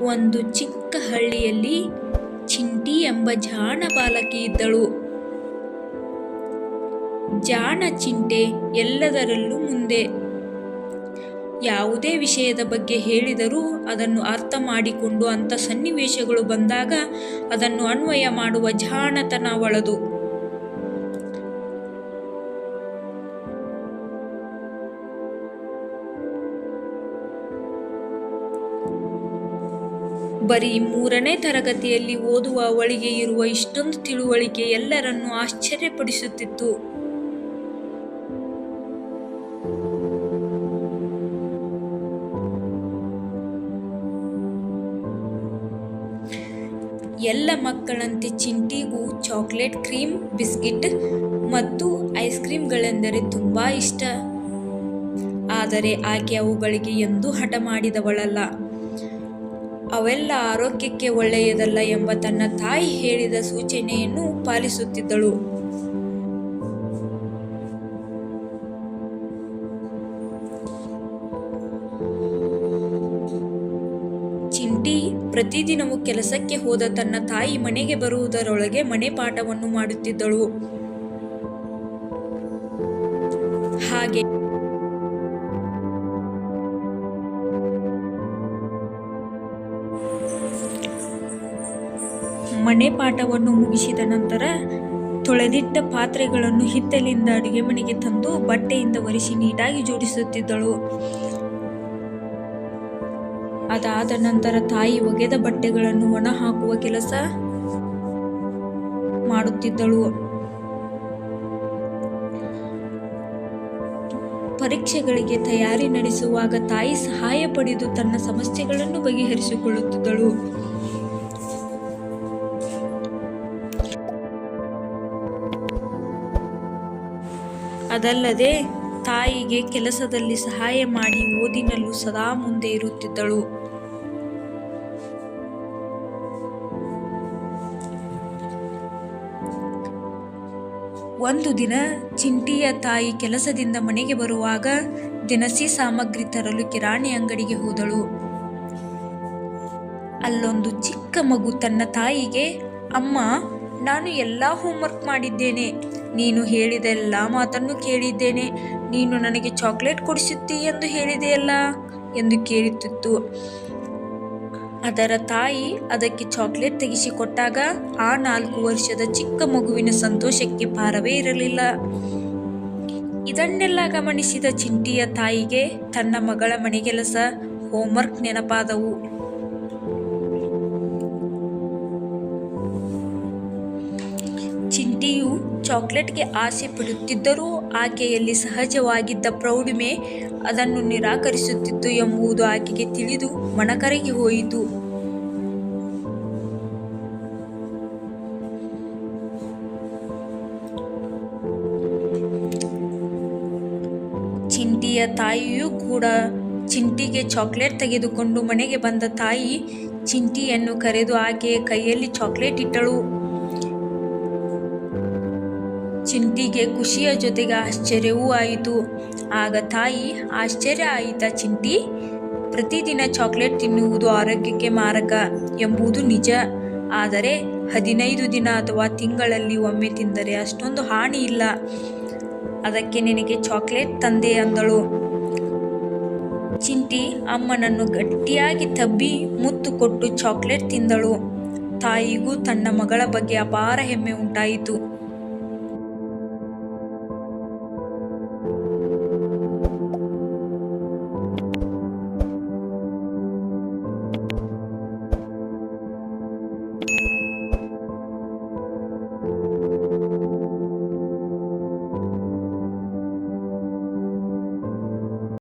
ಒಂದು ಚಿಕ್ಕ ಹಳ್ಳಿಯಲ್ಲಿ ಚಿಂಟಿ ಎಂಬ ಜಾಣ ಬಾಲಕಿ ಇದ್ದಳು. ಜಾಣ ಚಿಂಟೆ ಎಲ್ಲದರಲ್ಲೂ ಮುಂದೆ. ಯಾವುದೇ ವಿಷಯದ ಬಗ್ಗೆ ಹೇಳಿದರೂ ಅದನ್ನು ಅರ್ಥ ಮಾಡಿಕೊಂಡು ಅಂಥ ಸನ್ನಿವೇಶಗಳು ಬಂದಾಗ ಅದನ್ನು ಅನ್ವಯ ಮಾಡುವ ಜಾಣತನ ಅವಳದು. ಬರೀ 3ನೇ ತರಗತಿಯಲ್ಲಿ ಓದುವ ಅವಳಿಗೆ ಇರುವ ಇಷ್ಟೊಂದು ತಿಳುವಳಿಕೆ ಎಲ್ಲರನ್ನೂ ಆಶ್ಚರ್ಯಪಡಿಸುತ್ತಿತ್ತು. ಎಲ್ಲ ಮಕ್ಕಳಂತೆ ಚಿಂಟಿಗೂ ಚಾಕ್ಲೇಟ್, ಕ್ರೀಮ್, ಬಿಸ್ಕಿಟ್ ಮತ್ತು ಐಸ್ ಕ್ರೀಮ್ಗಳೆಂದರೆ ತುಂಬಾ ಇಷ್ಟ. ಆದರೆ ಆಕೆ ಅವುಗಳಿಗೆ ಎಂದೂ ಹಠ ಮಾಡಿದವಳಲ್ಲ. ಅವೆಲ್ಲ ಆರೋಗ್ಯಕ್ಕೆ ಒಳ್ಳೆಯದಲ್ಲ ಎಂಬ ತನ್ನ ತಾಯಿ ಹೇಳಿದ ಸೂಚನೆಯನ್ನು ಪಾಲಿಸುತ್ತಿದ್ದಳು. ಚಿಂಟಿ ಪ್ರತಿದಿನವೂ ಕೆಲಸಕ್ಕೆ ಹೋದ ತನ್ನ ತಾಯಿ ಮನೆಗೆ ಬರುವುದರೊಳಗೆ ಮನೆ ಪಾಠವನ್ನು ಮಾಡುತ್ತಿದ್ದಳು. ಹಾಗೆ ಮನೆ ಪಾಠವನ್ನು ಮುಗಿಸಿದ ನಂತರ ತೊಳೆದಿಟ್ಟ ಪಾತ್ರೆಗಳನ್ನು ಹಿತ್ತಲಿಂದ ಅಡುಗೆ ಮನೆಗೆ ತಂದು ಬಟ್ಟೆಯಿಂದ ಒರೆಸಿ ನೀಟಾಗಿ ಜೋಡಿಸುತ್ತಿದ್ದಳು. ಅದಾದ ನಂತರ ತಾಯಿ ಒಗೆದ ಬಟ್ಟೆಗಳನ್ನು ಒಣ ಹಾಕುವ ಕೆಲಸ ಮಾಡುತ್ತಿದ್ದಳು. ಪರೀಕ್ಷೆಗಳಿಗೆ ತಯಾರಿ ನಡೆಸುವಾಗ ತಾಯಿ ಸಹಾಯ ಪಡೆದು ತನ್ನ ಸಮಸ್ಯೆಗಳನ್ನು ಬಗೆಹರಿಸಿಕೊಳ್ಳುತ್ತಿದ್ದಳು. ಅದಲ್ಲದೆ ತಾಯಿಗೆ ಕೆಲಸದಲ್ಲಿ ಸಹಾಯ ಮಾಡಿ ಓದಿನಲ್ಲೂ ಸದಾ ಮುಂದೆ ಇರುತ್ತಿದ್ದಳು. ಒಂದು ದಿನ ಚಿಂಟಿಯ ತಾಯಿ ಕೆಲಸದಿಂದ ಮನೆಗೆ ಬರುವಾಗ ದಿನಸಿ ಸಾಮಗ್ರಿ ತರಲು ಕಿರಾಣಿ ಅಂಗಡಿಗೆ ಹೋದಳು. ಅಲ್ಲೊಂದು ಚಿಕ್ಕ ಮಗು ತನ್ನ ತಾಯಿಗೆ, ಅಮ್ಮ, ನಾನು ಎಲ್ಲ ಹೋಮ್ವರ್ಕ್ ಮಾಡಿದ್ದೇನೆ, ನೀನು ಹೇಳಿದ ಎಲ್ಲ ಮಾತನ್ನು ಕೇಳಿದ್ದೇನೆ, ನೀನು ನನಗೆ ಚಾಕ್ಲೇಟ್ ಕೊಡಿಸುತ್ತೀ ಎಂದು ಹೇಳಿದೆಯಲ್ಲ ಎಂದು ಕೇಳುತ್ತಿತ್ತು. ಅದರ ತಾಯಿ ಅದಕ್ಕೆ ಚಾಕ್ಲೇಟ್ ತೆಗೆಸಿಕೊಟ್ಟಾಗ ಆ 4 ವರ್ಷದ ಚಿಕ್ಕ ಮಗುವಿನ ಸಂತೋಷಕ್ಕೆ ಪಾರವೇ ಇರಲಿಲ್ಲ. ಇದನ್ನೆಲ್ಲ ಗಮನಿಸಿದ ಚಿಂಟಿಯ ತಾಯಿಗೆ ತನ್ನ ಮಗಳ ಮನೆಗೆಲಸ, ಹೋಮ್ವರ್ಕ್ ನೆನಪಾದವು. ಚಿಂಟಿಯು ಚಾಕ್ಲೇಟ್ಗೆ ಆಸೆ ಪಡುತ್ತಿದ್ದರೂ ಆಕೆಯಲ್ಲಿ ಸಹಜವಾಗಿದ್ದ ಪ್ರೌಢಿಮೆ ಅದನ್ನು ನಿರಾಕರಿಸುತ್ತಿತ್ತು ಎಂಬುದು ಆಕೆಗೆ ತಿಳಿದು ಮನಕರಗಿ ಹೋಯಿತು. ಚಿಂಟಿಯ ತಾಯಿಯೂ ಕೂಡ ಚಿಂಟಿಗೆ ಚಾಕ್ಲೇಟ್ ತೆಗೆದುಕೊಂಡು ಮನೆಗೆ ಬಂದ ತಾಯಿ ಚಿಂಟಿಯನ್ನು ಕರೆದು ಆಕೆಯ ಕೈಯಲ್ಲಿ ಚಾಕ್ಲೇಟ್ ಇಟ್ಟಳು. ಚಿಂಟಿಗೆ ಖುಷಿಯ ಜೊತೆಗೆ ಆಶ್ಚರ್ಯವೂ ಆಯಿತು. ಆಗ ತಾಯಿ, ಆಶ್ಚರ್ಯ ಆಯಿತಾ ಚಿಂಟಿ? ಪ್ರತಿದಿನ ಚಾಕ್ಲೇಟ್ ತಿನ್ನುವುದು ಆರೋಗ್ಯಕ್ಕೆ ಮಾರಕ ಎಂಬುದು ನಿಜ. ಆದರೆ 15 ದಿನ ಅಥವಾ ತಿಂಗಳಲ್ಲಿ ಒಮ್ಮೆ ತಿಂದರೆ ಅಷ್ಟೊಂದು ಹಾನಿ ಇಲ್ಲ. ಅದಕ್ಕೆ ನಿನಗೆ ಚಾಕ್ಲೇಟ್ ತಂದೆ ಅಂದಳು. ಚಿಂಟಿ ಅಮ್ಮನನ್ನು ಗಟ್ಟಿಯಾಗಿ ತಬ್ಬಿ ಮುತ್ತು ಕೊಟ್ಟು ಚಾಕ್ಲೇಟ್ ತಿಂದಳು. ತಾಯಿಗೂ ತನ್ನ ಮಗಳ ಬಗ್ಗೆ ಅಪಾರ ಹೆಮ್ಮೆ ಉಂಟಾಯಿತು.